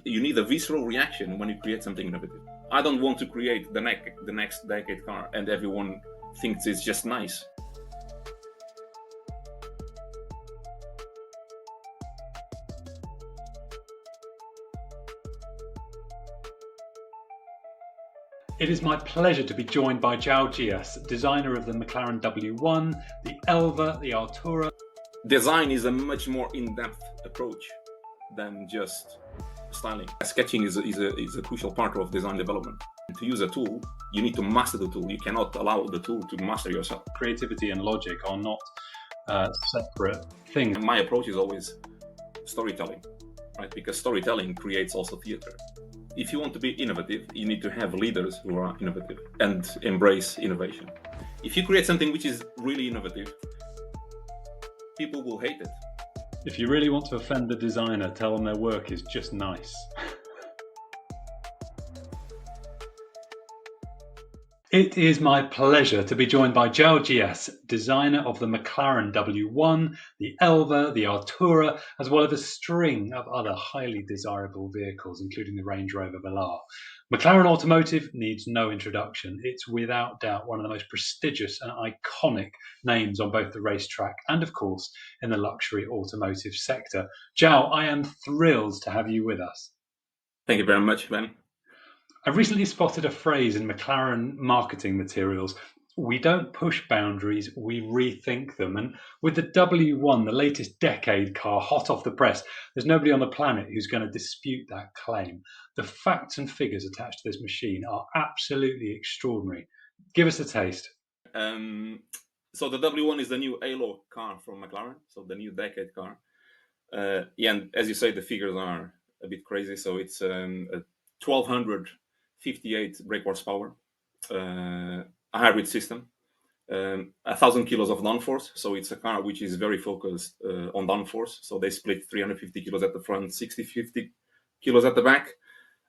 you need a visceral reaction when you create something innovative. I don't want to create the next decade car and everyone thinks it's just nice. It is my pleasure to be joined by Joao Dias, designer of the McLaren W1, the Elva, the Artura. Design is a much more in-depth approach than just styling. Sketching is a crucial part of design development. To use a tool, you need to master the tool. You cannot allow the tool to master yourself. Creativity and logic are not separate things. And my approach is always storytelling, right? Because storytelling creates also theater. If you want to be innovative, you need to have leaders who are innovative and embrace innovation. If you create something which is really innovative, people will hate it. If you really want to offend the designer, tell them their work is just nice. It is my pleasure to be joined by Joao Dias, designer of the McLaren W1, the Elva, the Artura, as well as a string of other highly desirable vehicles, including the Range Rover Velar. McLaren Automotive needs no introduction. It's without doubt one of the most prestigious and iconic names on both the racetrack and, of course, in the luxury automotive sector. Joao, I am thrilled to have you with us. Thank you very much, Ben. I recently spotted a phrase in McLaren marketing materials: we don't push boundaries, we rethink them. And with the W1, the latest decade car, hot off the press, there's nobody on the planet who's going to dispute that claim. The facts and figures attached to this machine are absolutely extraordinary. Give us a taste. So the W1 is the new Halo car from McLaren, so the new decade car. And as you say, the figures are a bit crazy. So it's a 1258 brake horsepower, a hybrid system, 1,000 kilos of downforce. So it's a car which is very focused on downforce. So they split 350 kilos at the front, 50 kilos at the back.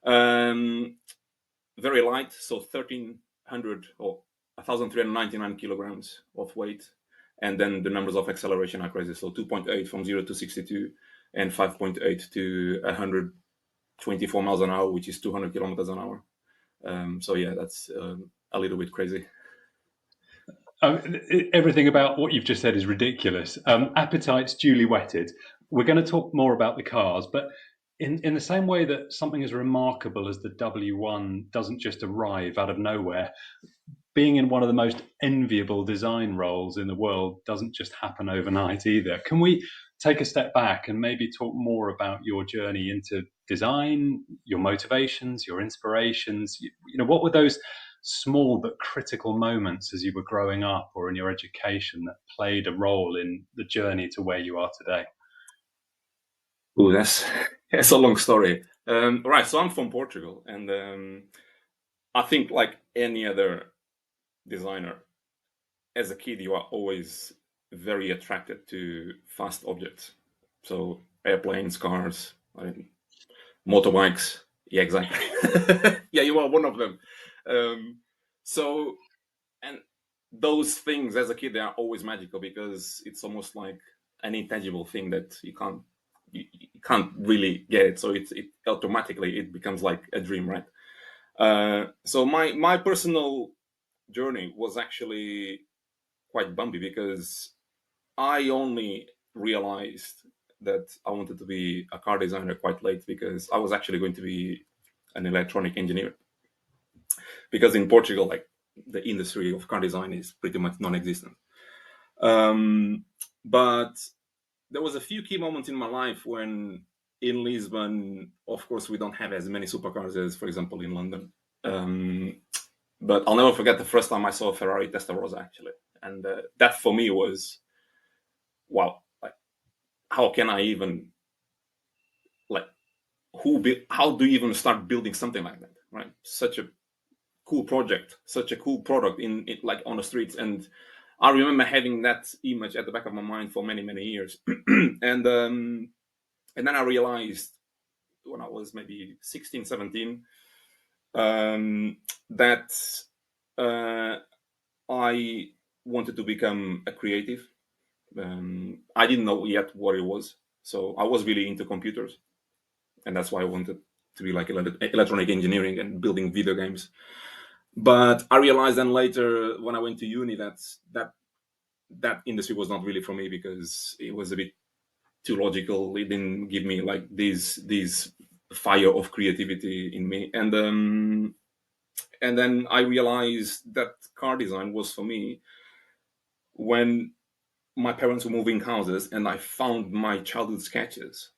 Very light, so 1,300 or 1,399 kilograms of weight. And then the numbers of acceleration are crazy. So 2.8 from 0 to 62 and 5.8 to 124 miles an hour, which is 200 kilometers an hour. So yeah, that's a little bit crazy. Everything about what you've just said is ridiculous. Appetite's duly whetted. We're going to talk more about the cars, but in the same way that something as remarkable as the W1 doesn't just arrive out of nowhere, being in one of the most enviable design roles in the world doesn't just happen overnight either. Can we take a step back and maybe talk more about your journey into design, your motivations, your inspirations? What were those small but critical moments as you were growing up or in your education that played a role in the journey to where you are today? Oh, that's a long story. Right, so I'm from Portugal, and I think like any other designer, as a kid, you are always very attracted to fast objects. So airplanes, cars, motorbikes. Yeah, exactly. Yeah, you are one of them. And those things as a kid, they are always magical because it's almost like an intangible thing that you can't really get it. So it automatically it becomes like a dream, right? So my personal journey was actually quite bumpy because I only realized that I wanted to be a car designer quite late, because I was actually going to be an electronic engineer. Because in Portugal, like, the industry of car design is pretty much non-existent. But there was a few key moments in my life when in Lisbon, of course, we don't have as many supercars as, for example, in London. But I'll never forget the first time I saw a Ferrari Testarossa, actually. And that for me was, wow, like, how can I even, like, how do you even start building something like that, right? Such a cool project, such a cool product in it, like on the streets. And I remember having that image at the back of my mind for many, many years. And then I realized when I was maybe 16, 17, that I wanted to become a creative. I didn't know yet what it was. So I was really into computers. And that's why I wanted to be like electronic engineering and building video games. But I realized then later when I went to uni that industry was not really for me, because it was a bit too logical. It didn't give me like these fire of creativity in me. And then I realized that car design was for me when my parents were moving houses, and I found my childhood sketches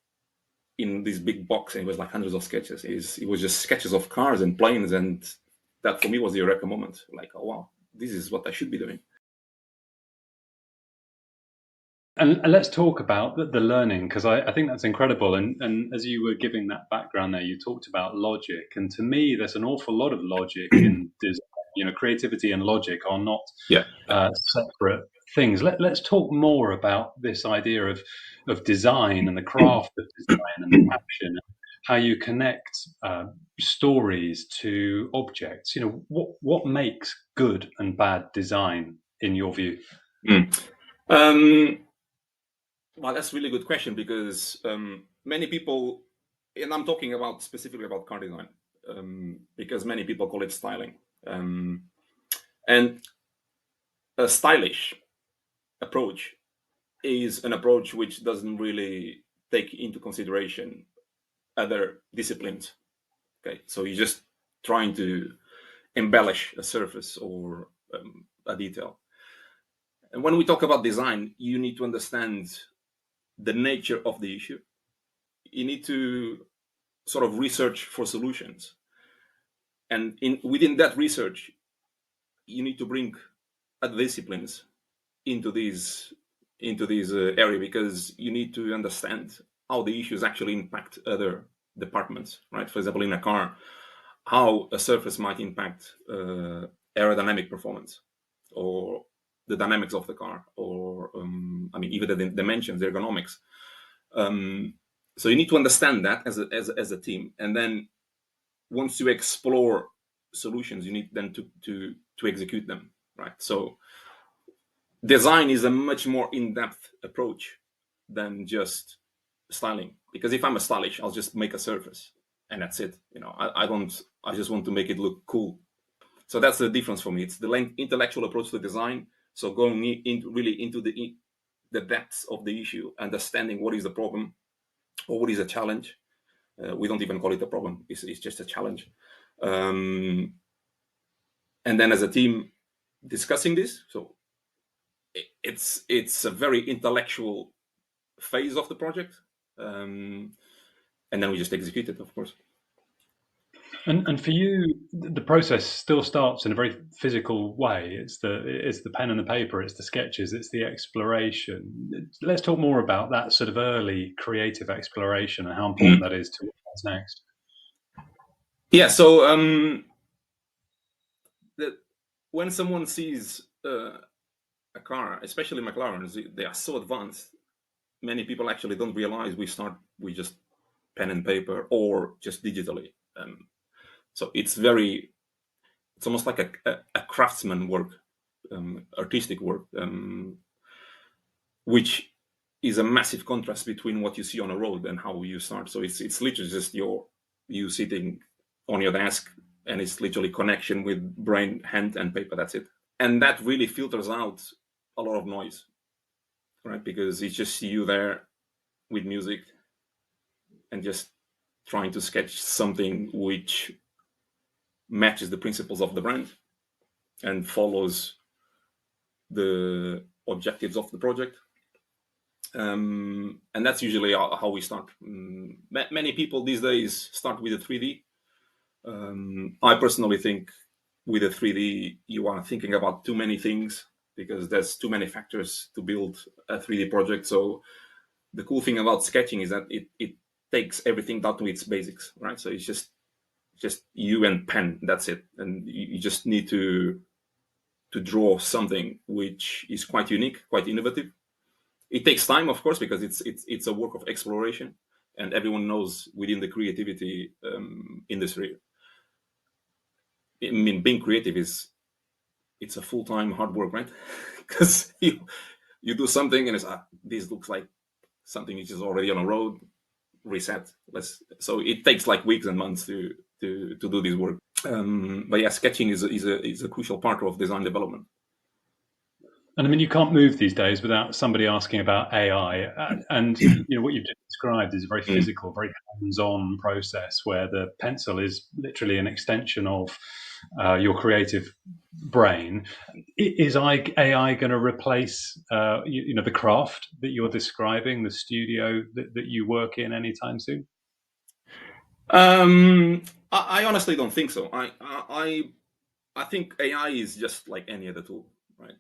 in this big box, and it was like hundreds of sketches. It was just sketches of cars and planes, and that for me was the eureka moment. Like, oh wow, this is what I should be doing. And let's talk about the learning, because I think that's incredible. And as you were giving that background there, you talked about logic. And to me, there's an awful lot of logic in design. Creativity and logic are not separate things. Let's talk more about this idea of design and the craft of design and the passion, how you connect stories to objects. What makes good and bad design in your view? Well, that's a really good question, because many people, and I'm talking about specifically about car design, because many people call it styling. And a stylish approach is an approach which doesn't really take into consideration other disciplines. Okay, so you're just trying to embellish a surface or a detail. And when we talk about design, you need to understand the nature of the issue. You need to sort of research for solutions, and within that research, you need to bring other disciplines into these area, because you need to understand how the issues actually impact other departments, right? For example, in a car, how a surface might impact aerodynamic performance, or the dynamics of the car, or even the dimensions, the ergonomics. So you need to understand that as a team, and then once you explore solutions, you need then to execute them, right? So design is a much more in-depth approach than just styling, because if I'm a stylish, I'll just make a surface and that's it. I just want to make it look cool. So that's the difference for me. It's the intellectual approach to design. So going really into the depths of the issue, understanding what is the problem or what is a challenge. We don't even call it a problem. It's just a challenge. And then as a team discussing this. So it's a very intellectual phase of the project. And then we just execute it, of course. And for you, the process still starts in a very physical way. It's the pen and the paper, it's the sketches, it's the exploration. Let's talk more about that sort of early creative exploration and how important that is to what's next. Yeah. So when someone sees a car, especially McLarens, they are so advanced. Many people actually don't realize we just pen and paper or just digitally. So it's almost like a craftsman work, artistic work, which is a massive contrast between what you see on a road and how you start. So it's literally just you sitting on your desk, and it's literally connection with brain, hand, and paper. That's it. And that really filters out a lot of noise, right? Because it's just you there with music and just trying to sketch something which matches the principles of the brand and follows the objectives of the project. And that's usually how we start. Many people these days start with a 3D. I personally think with a 3D, you are thinking about too many things, because there's too many factors to build a 3D project. So the cool thing about sketching is that it takes everything down to its basics, right? So it's just you and pen, that's it. And you just need to draw something which is quite unique, quite innovative. It takes time, of course, because it's a work of exploration, and everyone knows within the creativity industry, I mean, being creative it's a full-time hard work, right? Because you do something and it's this looks like something which is already on a road. reset. So it takes like weeks and months to do this work. But yeah, sketching is a crucial part of design development. And I mean, you can't move these days without somebody asking about AI. And what you've just described is a very physical, very hands-on process where the pencil is literally an extension of your creative brain. Is AI going to replace, the craft that you're describing, the studio that you work in anytime soon? I honestly don't think so. I think AI is just like any other tool, right?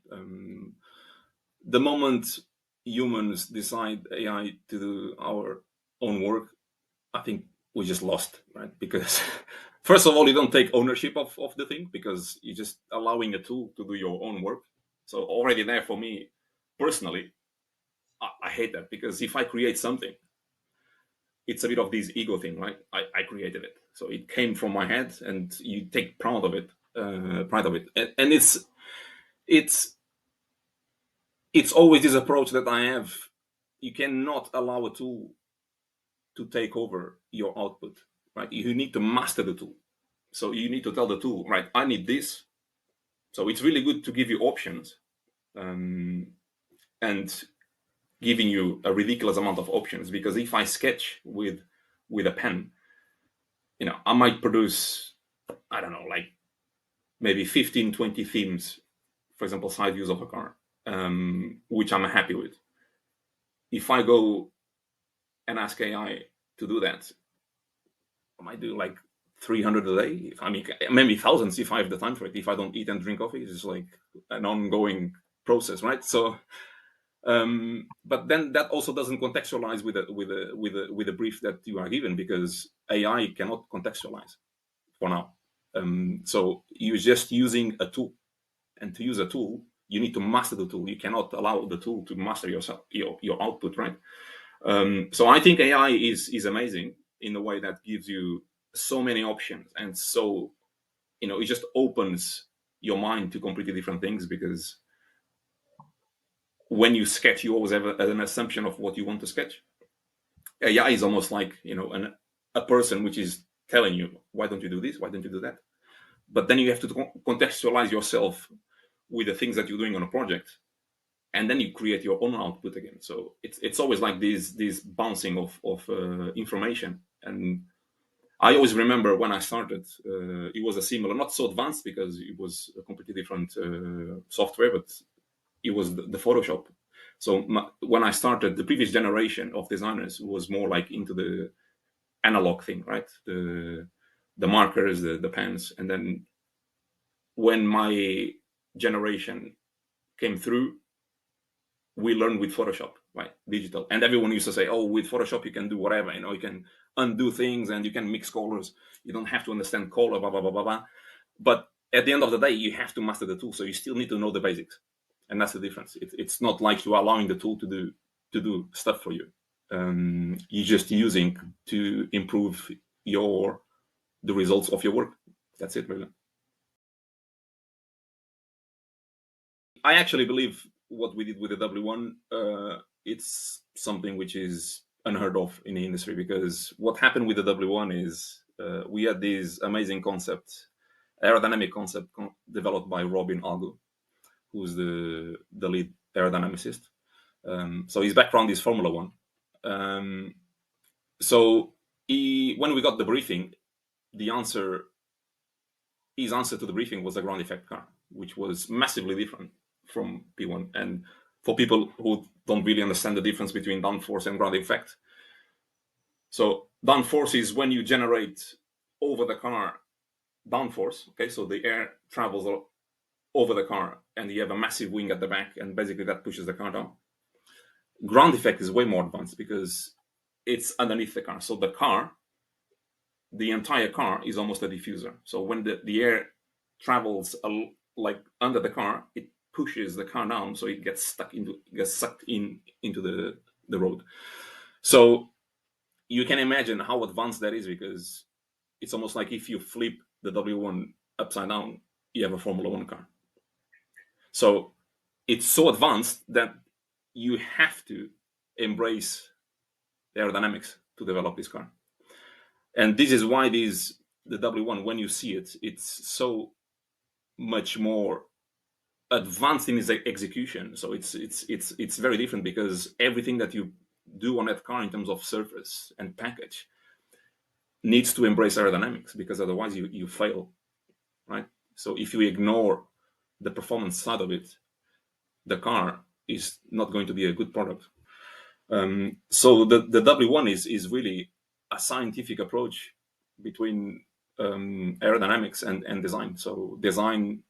The moment humans decide AI to do our own work, I think we just lost, right? Because first of all, you don't take ownership of the thing because you're just allowing a tool to do your own work. So already there for me, personally, I hate that because if I create something, it's a bit of this ego thing, right? I created it, so it came from my head, and you take pride of it, and it's always this approach that I have. You cannot allow a tool to take over your output, right? You need to master the tool. So you need to tell the tool, right, I need this. So it's really good to give you options, and giving you a ridiculous amount of options, because if I sketch with a pen, I might produce, I don't know, like maybe 15, 20 themes, for example, side views of a car, which I'm happy with. If I go and ask AI to do that, I might do like 300 a day. I mean, maybe thousands if I have the time for it. If I don't eat and drink coffee, it's like an ongoing process, right? So, but then that also doesn't contextualize with the brief that you are given, because AI cannot contextualize for now. So you're just using a tool, and to use a tool, you need to master the tool. You cannot allow the tool to master your output, right? So I think AI is amazing in a way that gives you so many options, and so it just opens your mind to completely different things, because when you sketch, you always have an assumption of what you want to sketch. AI is almost like a person which is telling you, why don't you do this, why don't you do that? But then you have to contextualize yourself with the things that you're doing on a project, and then you create your own output again. So it's always like this bouncing of information. And I always remember when I started, it was a similar, not so advanced because it was a completely different software, but it was the Photoshop. So when I started, the previous generation of designers was more like into the analog thing, right? The markers, the pens. And then when my generation came through, we learned with Photoshop, right? Digital. And everyone used to say, oh, with Photoshop, you can do whatever, you can undo things and you can mix colors. You don't have to understand color, blah, blah, blah, blah, blah. But at the end of the day, you have to master the tool. So you still need to know the basics. And that's the difference. It's not like you are allowing the tool to do stuff for you. You're just using to improve the results of your work. That's it, really. I actually believe what we did with the W1, it's something which is unheard of in the industry, because what happened with the W1 is we had this amazing concept, aerodynamic concept developed by Robin Algo, who's the lead aerodynamicist. So his background is Formula One. So when we got the briefing, his answer to the briefing was a ground effect car, which was massively different from P1. And for people who don't really understand the difference between downforce and ground effect, so downforce is when you generate over the car downforce. Okay, so the air travels over the car, and you have a massive wing at the back, and basically that pushes the car down. Ground effect is way more advanced because it's underneath the car. So the entire car is almost a diffuser. So when the air travels like under the car, it pushes the car down, so it gets sucked into the road. So you can imagine how advanced that is, because it's almost like if you flip the W1 upside down, you have a Formula One car. So it's so advanced that you have to embrace aerodynamics to develop this car. And this is why the W1, when you see it, it's so much more advanced in its execution. So it's very different, because everything that you do on that car in terms of surface and package needs to embrace aerodynamics, because otherwise you fail, right? So if you ignore the performance side of it, the car is not going to be a good product. So the W1 is really a scientific approach between aerodynamics and design. So design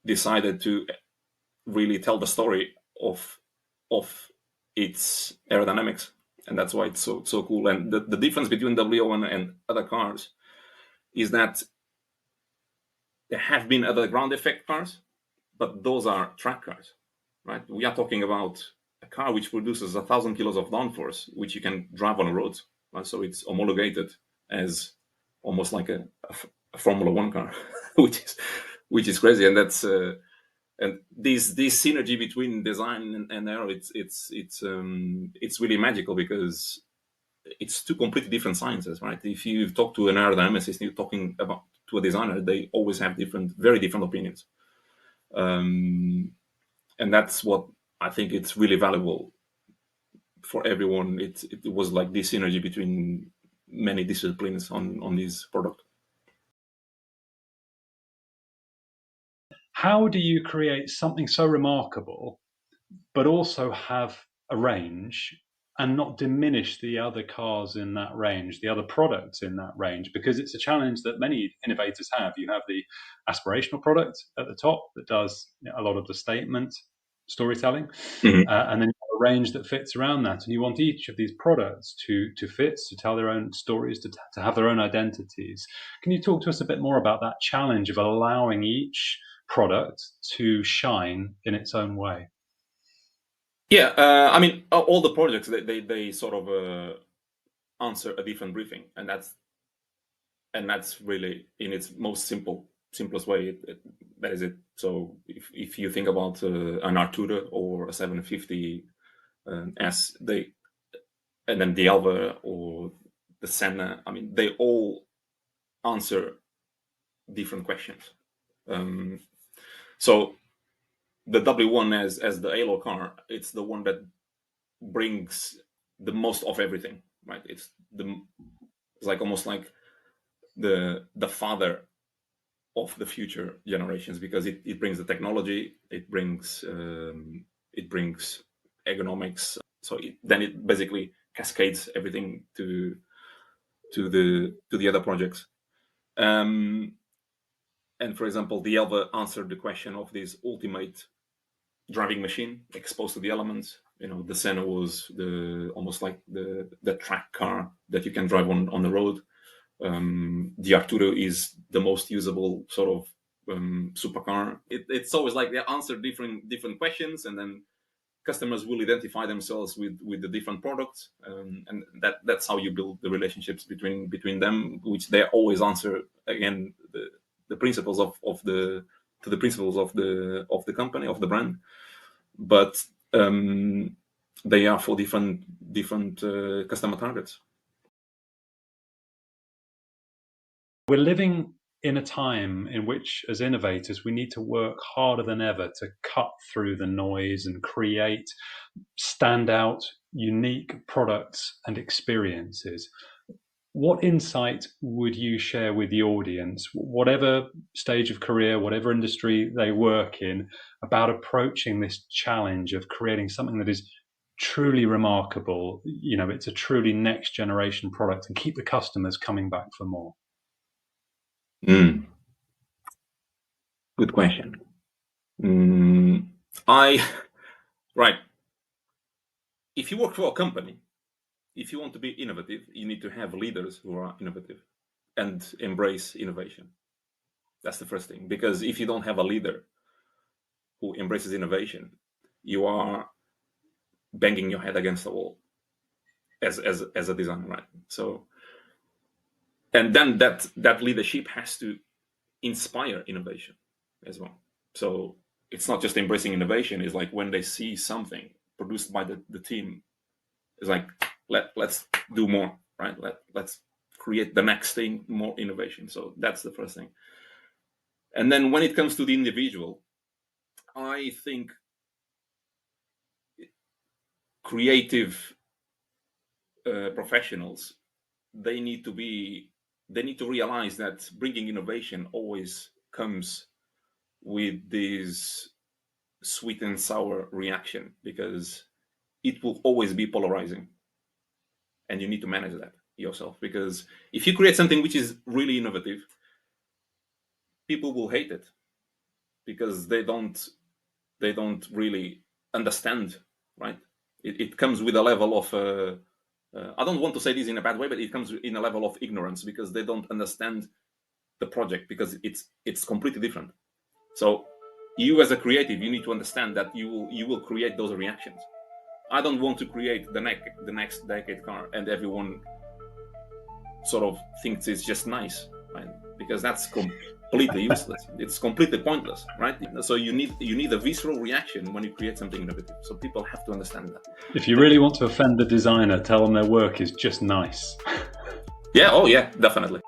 decided to really tell the story of its aerodynamics, and that's why it's so cool. And the difference between W1 and other cars is that there have been other ground effect cars, but those are track cars, right? We are talking about a car which produces 1,000 kilos of downforce, which you can drive on a road, right? So it's homologated as almost like a Formula One car, which is crazy. And that's and this synergy between design and aero, it's really magical, because it's two completely different sciences, right? If you talk to an aerodynamicist, you're talking about to a designer, they always have very different opinions. And that's what I think it's really valuable for everyone. It was like this synergy between many disciplines on this product. How do you create something so remarkable, but also have a range and not diminish the other cars in that range, the other products in that range? Because it's a challenge that many innovators have. You have the aspirational product at the top that does a lot of the statement storytelling, and then you have a range that fits around that. And you want each of these products to fit, to tell their own stories, to have their own identities. Can you talk to us a bit more about that challenge of allowing each product to shine in its own way? Yeah, I mean, all the projects they sort of answer a different briefing, and that's really in its most simplest way. That is it. So if you think about an Artura or a 750 S, and then the Elva or the Senna, I mean, they all answer different questions. So the W1 as the Halo car, it's the one that brings the most of everything, right? It's like almost like the father of the future generations, because it brings the technology, it brings ergonomics. So then it basically cascades everything to the other projects. And for example, the Elva answered the question of this ultimate driving machine exposed to the elements. The Senna was almost like the track car that you can drive on the road. The Artura is the most usable sort of supercar. It's always like they answer different questions, and then customers will identify themselves with the different products, and that's how you build the relationships between them, which they always answer again the principles of the principles of the company, of the brand, but they are for different customer targets. We're living in a time in which, as innovators, we need to work harder than ever to cut through the noise and create standout, unique products and experiences. What insight would you share with the audience, whatever stage of career, whatever industry they work in, about approaching this challenge of creating something that is truly remarkable? It's a truly next generation product, and keep the customers coming back for more. Good question. Right. If you work for a company, if you want to be innovative, you need to have leaders who are innovative and embrace innovation. That's the first thing. Because if you don't have a leader who embraces innovation, you are banging your head against the wall as a designer, right? So, and then that leadership has to inspire innovation as well. So it's not just embracing innovation. It's like when they see something produced by the team, it's like, let's do more, right? Let's create the next thing, more innovation. So that's the first thing. And then when it comes to the individual, I think creative professionals, they need to realize that bringing innovation always comes with this sweet and sour reaction, because it will always be polarizing, and you need to manage that yourself. Because if you create something which is really innovative, people will hate it because they don't really understand, right? It comes with a level of I don't want to say this in a bad way, but it comes in a level of ignorance, because they don't understand the project, because it's completely different. So you as a creative, you need to understand that you will create those reactions. I don't want to create the next decade car and everyone sort of thinks it's just nice, right? Because that's completely useless. It's completely pointless, right? So you need a visceral reaction when you create something innovative. So people have to understand that. If you really want to offend the designer, tell them their work is just nice. Yeah, oh yeah, definitely.